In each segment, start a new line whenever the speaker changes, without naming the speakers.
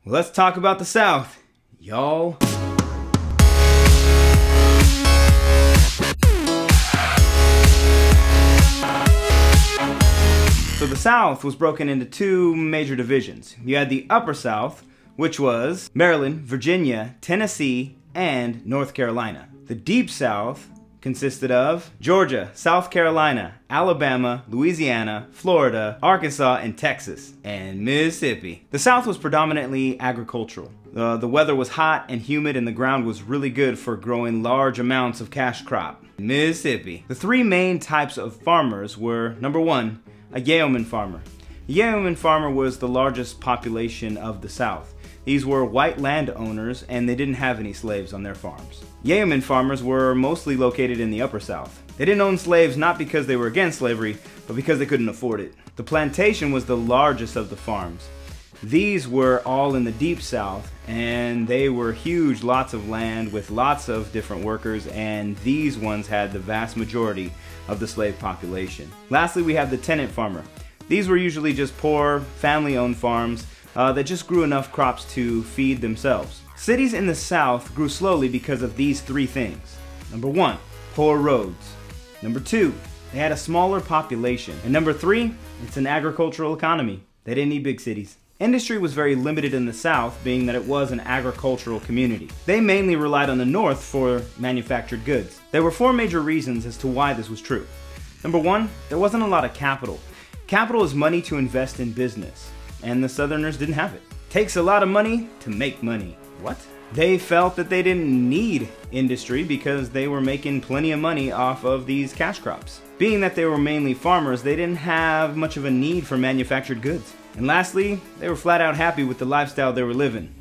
Well, let's talk about the South, y'all. So the South was broken into two major divisions. You had the Upper South, which was Maryland, Virginia, Tennessee, and North Carolina. The Deep South consisted of Georgia, South Carolina, Alabama, Louisiana, Florida, Arkansas, and Texas, and Mississippi. The South was predominantly agricultural. The weather was hot and humid, and the ground was really good for growing large amounts of cash crop. Mississippi. The three main types of farmers were, number one, a yeoman farmer. A yeoman farmer was the largest population of the South. These were white landowners, and they didn't have any slaves on their farms. Yeoman farmers were mostly located in the Upper South. They didn't own slaves not because they were against slavery, but because they couldn't afford it. The plantation was the largest of the farms. These were all in the Deep South, and they were huge lots of land with lots of different workers, and these ones had the vast majority of the slave population. Lastly, we have the tenant farmer. These were usually just poor, family-owned farms that just grew enough crops to feed themselves. Cities in the South grew slowly because of these three things. Number one, poor roads. Number two, they had a smaller population. And number three, it's an agricultural economy. They didn't need big cities. Industry was very limited in the South, being that it was an agricultural community. They mainly relied on the North for manufactured goods. There were four major reasons as to why this was true. Number one, there wasn't a lot of capital. Capital is money to invest in business, and the Southerners didn't have it. Takes a lot of money to make money. What? They felt that they didn't need industry because they were making plenty of money off of these cash crops. Being that they were mainly farmers, they didn't have much of a need for manufactured goods. And lastly, they were flat out happy with the lifestyle they were living.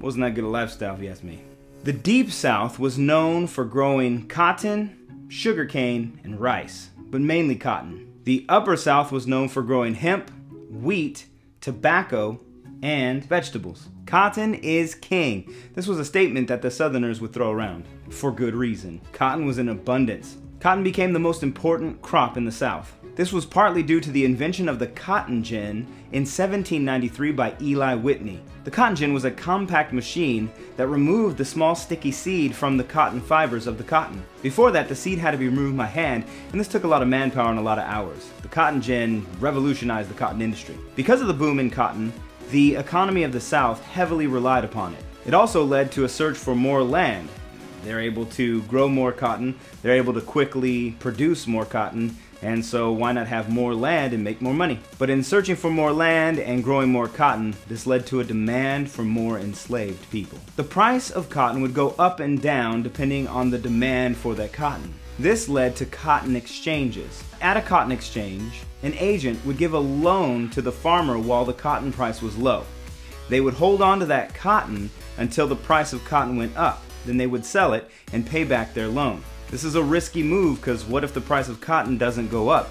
Wasn't that good a lifestyle if you ask me. The Deep South was known for growing cotton, sugarcane, and rice, but mainly cotton. The Upper South was known for growing hemp, wheat, tobacco, and vegetables. Cotton is king. This was a statement that the Southerners would throw around, for good reason. Cotton was in abundance. Cotton became the most important crop in the South. This was partly due to the invention of the cotton gin in 1793 by Eli Whitney. The cotton gin was a compact machine that removed the small sticky seed from the cotton fibers of the cotton. Before that, the seed had to be removed by hand, and this took a lot of manpower and a lot of hours. The cotton gin revolutionized the cotton industry. Because of the boom in cotton, the economy of the South heavily relied upon it. It also led to a search for more land. They're able to grow more cotton, they're able to quickly produce more cotton, and so why not have more land and make more money? But in searching for more land and growing more cotton, this led to a demand for more enslaved people. The price of cotton would go up and down depending on the demand for that cotton. This led to cotton exchanges. At a cotton exchange, an agent would give a loan to the farmer while the cotton price was low. They would hold on to that cotton until the price of cotton went up. Then they would sell it and pay back their loan. This is a risky move because what if the price of cotton doesn't go up?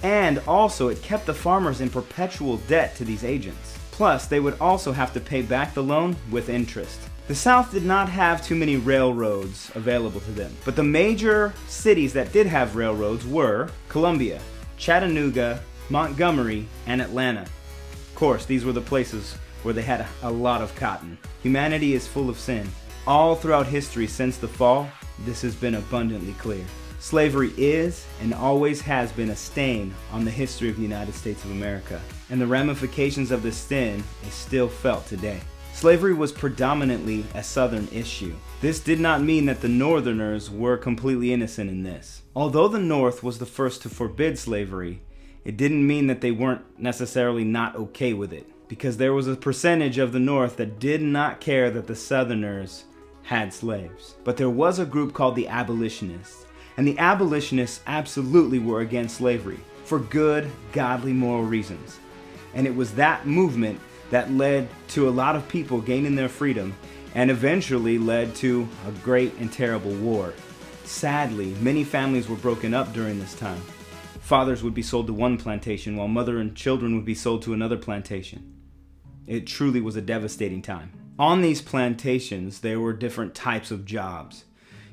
And also it kept the farmers in perpetual debt to these agents. Plus, they would also have to pay back the loan with interest. The South did not have too many railroads available to them, but the major cities that did have railroads were Columbia, Chattanooga, Montgomery, and Atlanta. Of course, these were the places where they had a lot of cotton. Humanity is full of sin. All throughout history since the fall, this has been abundantly clear. Slavery is and always has been a stain on the history of the United States of America, and the ramifications of this sin is still felt today. Slavery was predominantly a Southern issue. This did not mean that the Northerners were completely innocent in this. Although the North was the first to forbid slavery, it didn't mean that they weren't necessarily not okay with it, because there was a percentage of the North that did not care that the Southerners had slaves. But there was a group called the abolitionists, and the abolitionists absolutely were against slavery for good, godly, moral reasons. And it was that movement that led to a lot of people gaining their freedom and eventually led to a great and terrible war. Sadly, many families were broken up during this time. Fathers would be sold to one plantation while mother and children would be sold to another plantation. It truly was a devastating time. On these plantations, there were different types of jobs.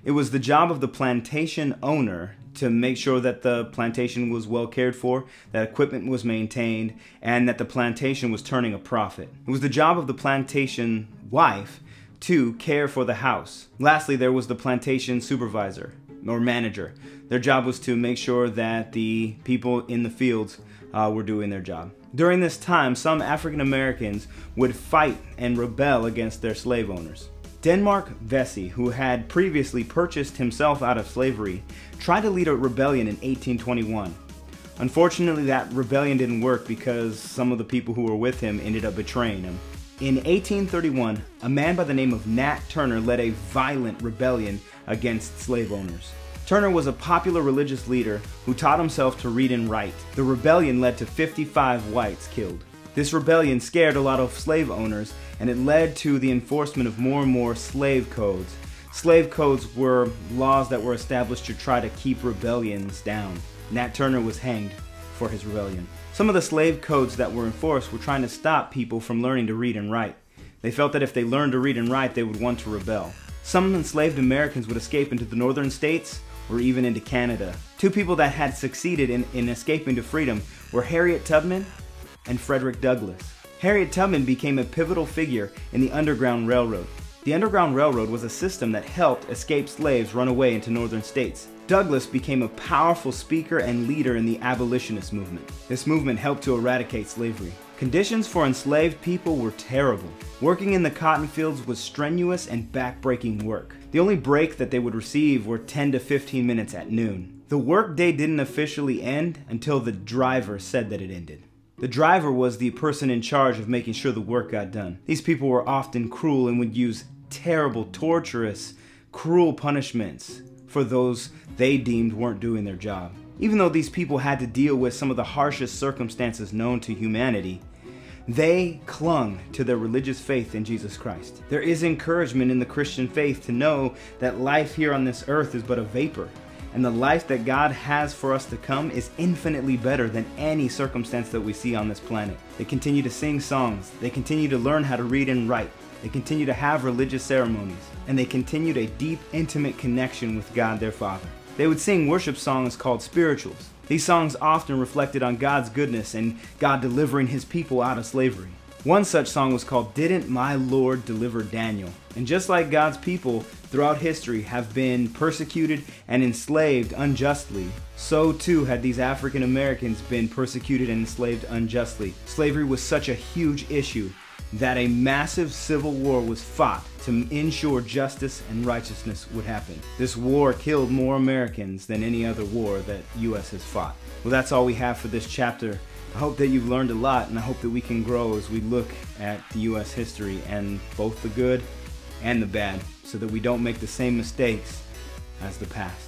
It was the job of the plantation owner to make sure that the plantation was well cared for, that equipment was maintained, and that the plantation was turning a profit. It was the job of the plantation wife to care for the house. Lastly, there was the plantation supervisor or manager. Their job was to make sure that the people in the fields were doing their job. During this time, some African Americans would fight and rebel against their slave owners. Denmark Vesey, who had previously purchased himself out of slavery, tried to lead a rebellion in 1821. Unfortunately, that rebellion didn't work because some of the people who were with him ended up betraying him. In 1831, a man by the name of Nat Turner led a violent rebellion against slave owners. Turner was a popular religious leader who taught himself to read and write. The rebellion led to 55 whites killed. This rebellion scared a lot of slave owners, and it led to the enforcement of more and more slave codes. Slave codes were laws that were established to try to keep rebellions down. Nat Turner was hanged for his rebellion. Some of the slave codes that were enforced were trying to stop people from learning to read and write. They felt that if they learned to read and write, they would want to rebel. Some enslaved Americans would escape into the northern states or even into Canada. Two people that had succeeded in escaping to freedom were Harriet Tubman and Frederick Douglass. Harriet Tubman became a pivotal figure in the Underground Railroad. The Underground Railroad was a system that helped escaped slaves run away into northern states. Douglass became a powerful speaker and leader in the abolitionist movement. This movement helped to eradicate slavery. Conditions for enslaved people were terrible. Working in the cotton fields was strenuous and back-breaking work. The only break that they would receive were 10 to 15 minutes at noon. The workday didn't officially end until the driver said that it ended. The driver was the person in charge of making sure the work got done. These people were often cruel and would use terrible, torturous, cruel punishments for those they deemed weren't doing their job. Even though these people had to deal with some of the harshest circumstances known to humanity, they clung to their religious faith in Jesus Christ. There is encouragement in the Christian faith to know that life here on this earth is but a vapor, and the life that God has for us to come is infinitely better than any circumstance that we see on this planet. They continue to sing songs, they continue to learn how to read and write, they continue to have religious ceremonies, and they continued a deep, intimate connection with God their Father. They would sing worship songs called spirituals. These songs often reflected on God's goodness and God delivering His people out of slavery. One such song was called "Didn't My Lord Deliver Daniel?" And just like God's people throughout history have been persecuted and enslaved unjustly, so too had these African Americans been persecuted and enslaved unjustly. Slavery was such a huge issue that a massive civil war was fought to ensure justice and righteousness would happen. This war killed more Americans than any other war that U.S. has fought. Well, that's all we have for this chapter. I hope that you've learned a lot, and I hope that we can grow as we look at the U.S. history and both the good and the bad, so that we don't make the same mistakes as the past.